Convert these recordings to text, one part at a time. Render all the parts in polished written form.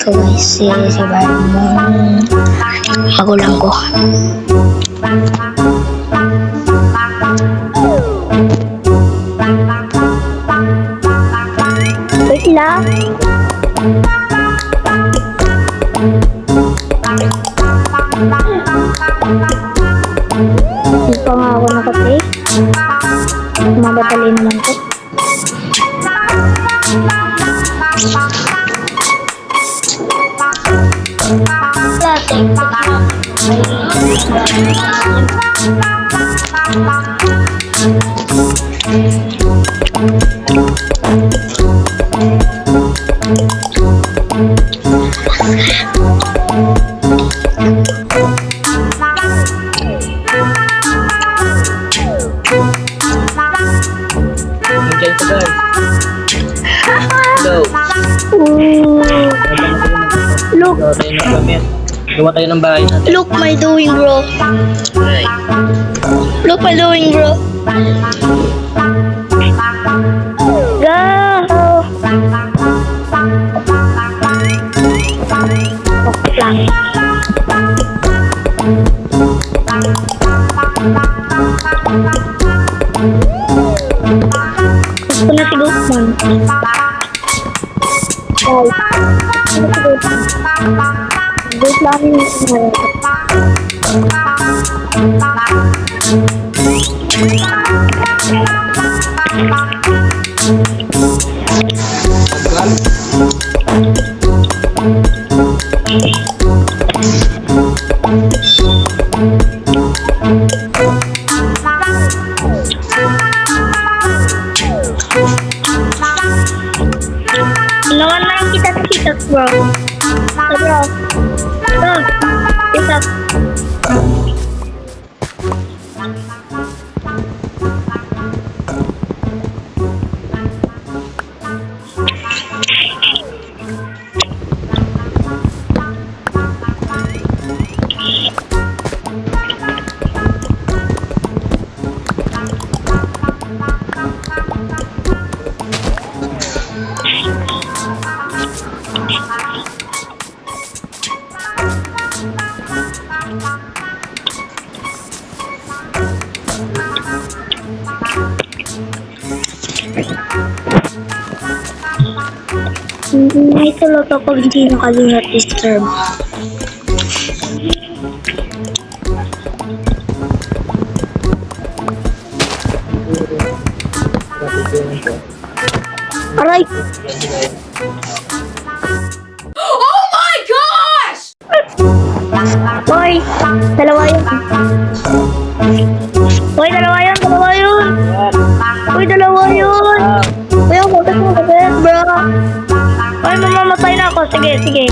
Ito guys, si Barmong magulang ko. Wait lang. Hindi pa nga ako nakatay. Mabatali naman ko. Look. Gawa tayo ng bahay natin. Look my doing, bro. Look my doing, bro. Go. Okay lang. Gusto na si Guzman. Wait lang yung naman na yung kita-kita, bro. Bro. Bro. Kita. May tulog ako hindi nakalingat disturb. Aray! Oh my gosh! Hoy! Dalawa yun. Hoy, dalawa yun! Dalawa yun! Hoy, dalawa yun! Kuya, bakit mo bakit, bro? Hoy, mamamatay na ako. Sige, sige.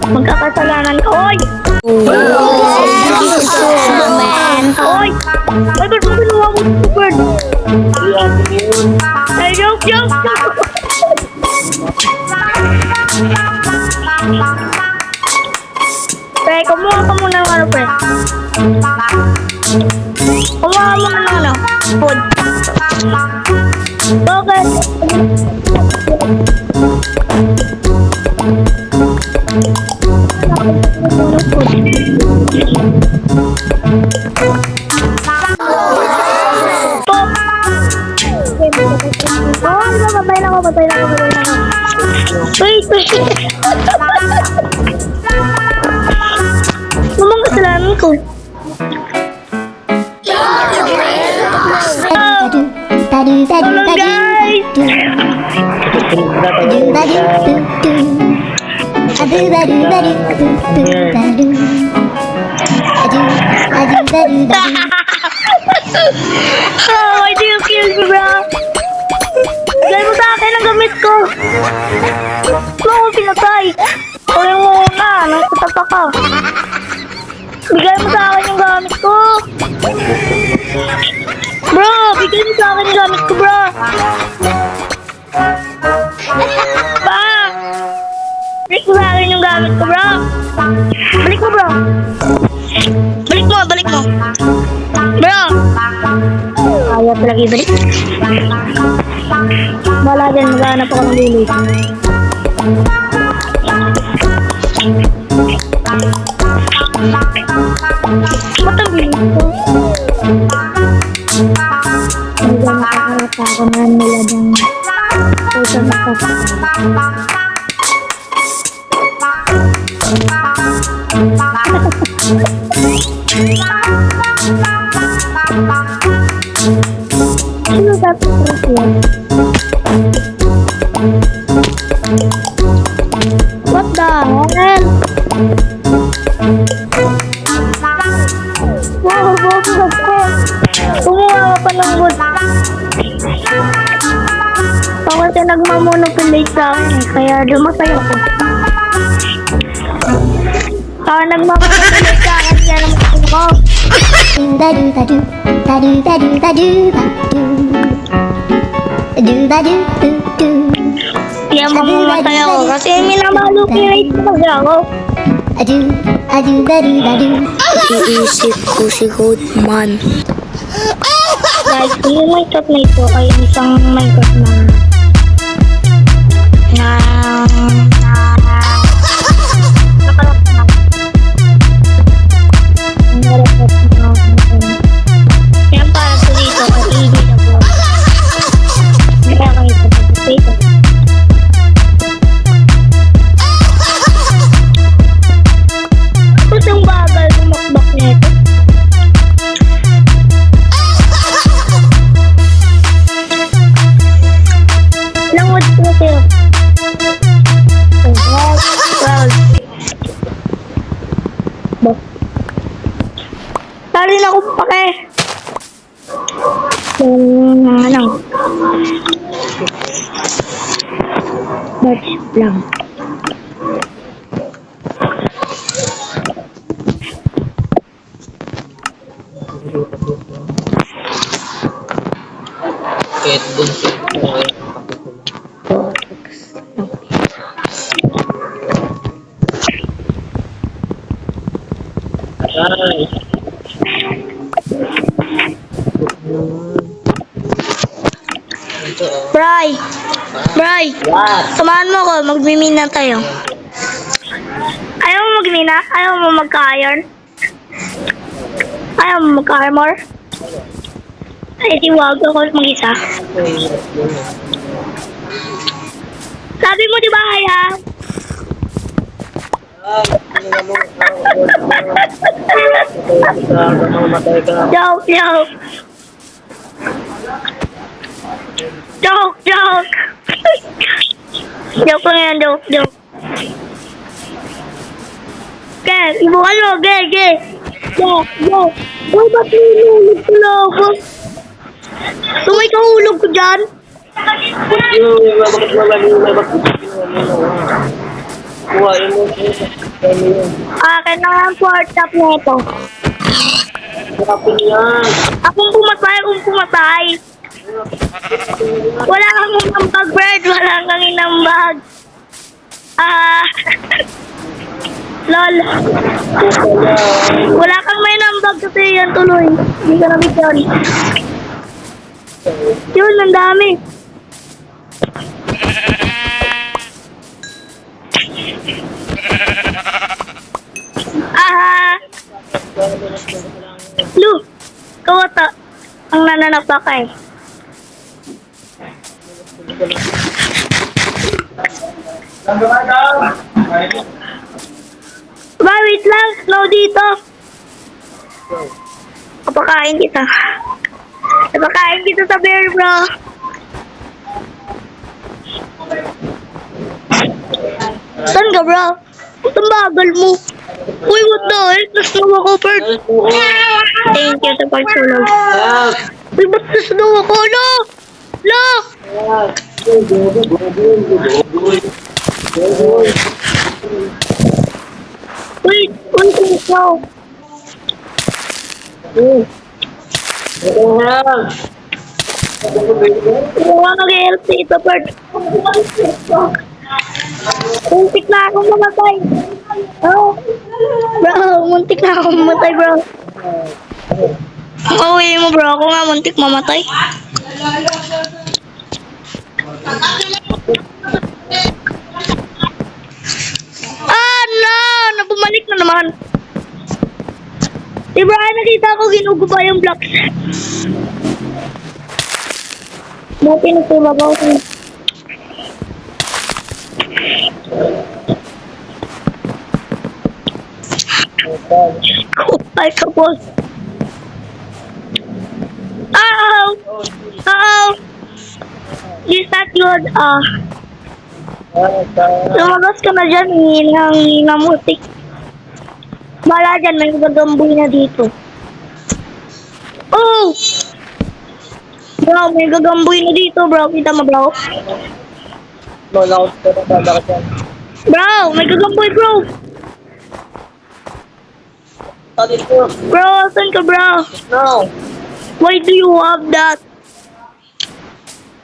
Magkakasalanan ka. Hoy! Hoy! Hoy, ba't mo ginawa mo ito, bird? Ay, joke! Pre, kumuha ka muna ng ano, pre. Kumuha mo na ng ano, food. Bakit? Patay na ako. Wait. Namang kasalanan ko. Tolong guys! Oh, why do you kill me, bro? Bigay mo sa akin ang gamit ko. Ano ako pinatay? Kaya mo na, nakatapa ka. Bigay mo sa akin yung gamit ko. Bro, bigay mo sa akin yung gamit ko, bro. Pa! Balik mo sa akin yung gamit ko, bro. Balik mo, bro. Balik mo. Bro! Ayaw talaga ibalik. Wala din, maghanap ako ng lili. Matabi ito. Hindi nakakalata ako na nila ng puso na kapatid. Sino dapat yun? What the hell? Wow, bobo ko. Kumuha pa ng wood. Ako kasi nagmamonopilate sa akin eh, kaya dumatay ako. Nagmamonopilate sa akin, kaya naman ako. Do-ba-do-ba-do, ba-do-ba-do-ba-do-ba-do. Do-ba-do-do-do. Kaya mamamatay ako kasi minamanopilate talaga ako. Adu, adu-ba-do-ba-do. Iisip ko si Goldman. Guys, kung yung Minecraft na ito ay isang Minecraft na yan para po dito kung hindi na po. Kaya kayo sa dito. Tapos yung bagal tumakbak nito. Ilang words po kayo? Tari na akong pake. Ano? Batch lang. Kahit bunso. Ay. Ito, oh. Bray, What? samahan mo ko, magmimina tayo. Ayaw mo magmina? Ayaw mo magka-iron? Ayaw mo magka-armor? Ay, di wag ako mag-isa. Sabi mo di ba, Haya? Mamatay ka. Joke. Joke lang yan, joke. Ke, ibukan mo, ge. Go. Uy, ba't nilulog pala ako? Tumay ka hulog ko dyan? Bakit bakit kuhain mo yun. Akin na nga ang pork chop na ito. Kapin yan. Akong pumatay. Wala kang inambag, Brad. Wala kang inambag. Lol. Wala kang may inambag kasi yan tuloy. Hindi ka nabigyan. Yun, ang dami. Lu, kawata. Ang nananapak eh. Ba, wait lang. Slow dito. Kapakain kita. Kapakain kita sa bear, bro. Saan ka, bro? Ang bagal mo. Uy, what the heck? Nasnaw ako, Bert. Thank you sa pagsulog. Uy, ba't nasnaw ako? Lo! Uy, ikaw. Wala nag-help dito, Bert. Muntik na akong mamatay. Oh. Bro, muntik na akong mamatay, bro. Uwi mo, bro. Ako nga muntik mamatay. Ah, no! bumalik na naman. Di ba, nakita ko ginuguba yung blocks. Buti na sa babaw ko. Ay, kapos. Ow! Ow! This not good. Lumabas ka na dyan. Hina musik. Bala dyan, may gagamboy na dito. Oh! Bro, may gagamboy na dito, bro. Kita mo, bro? Lola ko na dadaka dyan. Bro, may gagamboy, bro. Tadi ko. Bro, saan ka, bro? No. Why do you have that?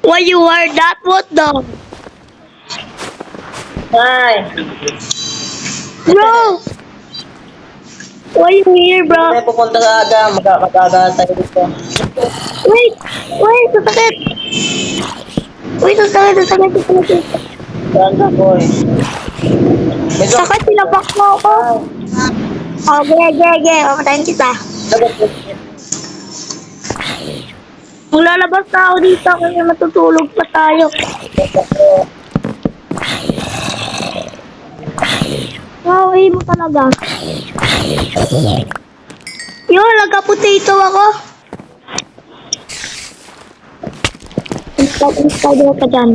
Why you wear that? What the? Ay. Bro! Why you here, bro? May pupunta ka aga. Magkakagaga tayo dito. Wait! Wait, sasakit! Wait, sasakit. Saan ka, boy? Medyo. Sakit, sinapak mo ako. Oh, ge. Pamatayin kita. Maglalabas na ako dito kasi matutulog pa tayo. Wow, mo talaga. Yun, nagka-potato ako. Install ka dyan.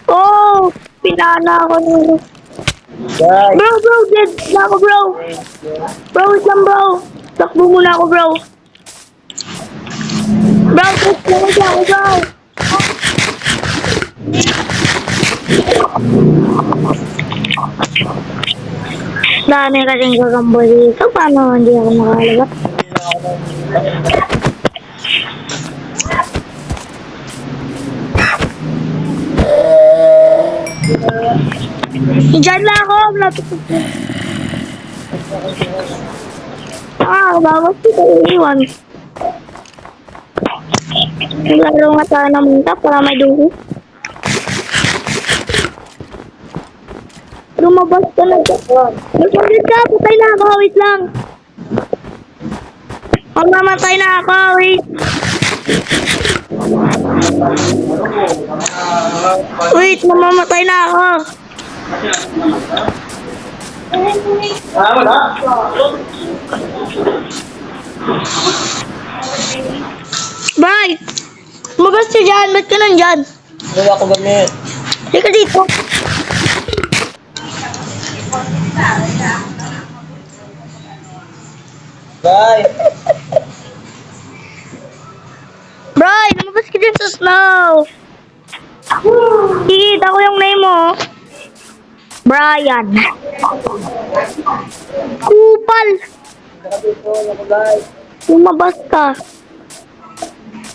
Oh, pinana ako nito. Guys. Bro, dead na ako, bro. Bro, wait lang, bro. Takbo muna ako, bro. Bro, dead na ako, bro. Dami kasing gagambo dito. Paano hindi ako makalabas? Diyan lang ako. Lapit-lapit. Bawas dito iiwan. Naglaro nga tayo ng munta para may dugo. Lumabas ka na dyan. Magpagod ka, patay na ako. Wait lang. Mamatay na ako. Wait. Wait, mamamatay na ako. Wala? Bye! Lumabas ka dyan. Ba't ka nandyan? Wala ko gamit. Halika dito. Guys. Bray, lumabas ka dyan sa snow. Kikita ko yung name mo. Brian. Kupal. Dito, ako guys. Lumabas ka.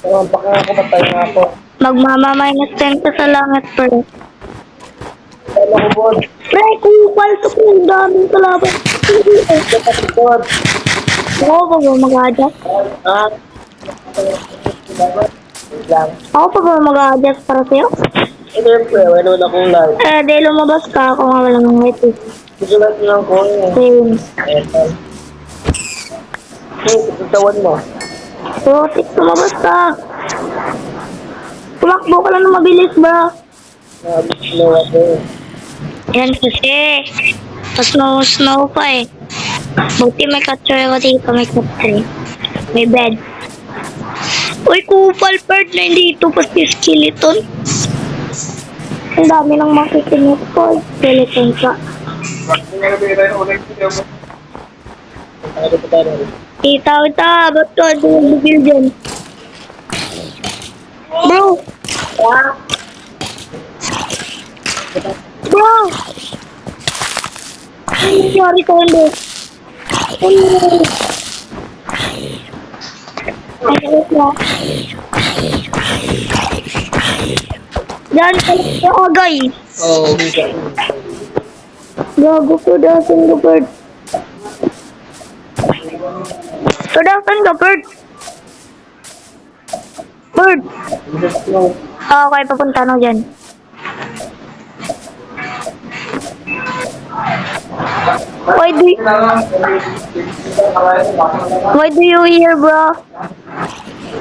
Baka ako patay nga ako. Magmama-minus 10 ka sa langit, bro. Wala ko, boss. Bray, kupal to po. Ang daming kalaban. Boss. Ako pa ba mag-adjust? Ah. Lang. Ako pa ba mag-adjust para sa'yo? Siyempre, wala akong live. Di lumabas ka. Ako nga walang light eh. Susulat lang ko eh. Same. Tutawan mo. So, lumabas ka. Tumakbo ka lang na mabilis, bro. Snow ako eh. Yan kasi. Snow pa eh. Buti may catcher ako dito. May catcher. May bed. Uy, kupal bird na hindi ito pati skeleton. Ang dami ng makikinig ko. Skeleton ka. Ita. Ba't ka bumibigil dyan? Bro! Bro! Ano nangyari ka hindi? Ay, wait na. Diyan ka lang sa agay. Oo. Gago ko dasan ka, bird. Dasan ka, bird. Bird. Okay, papunta na dyan. Why do you hear, bro?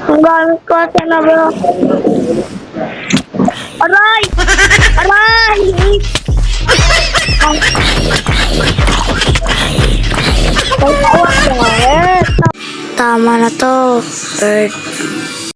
Ang gamit ko na, bro. Aray! Aray! Tama na to, bird.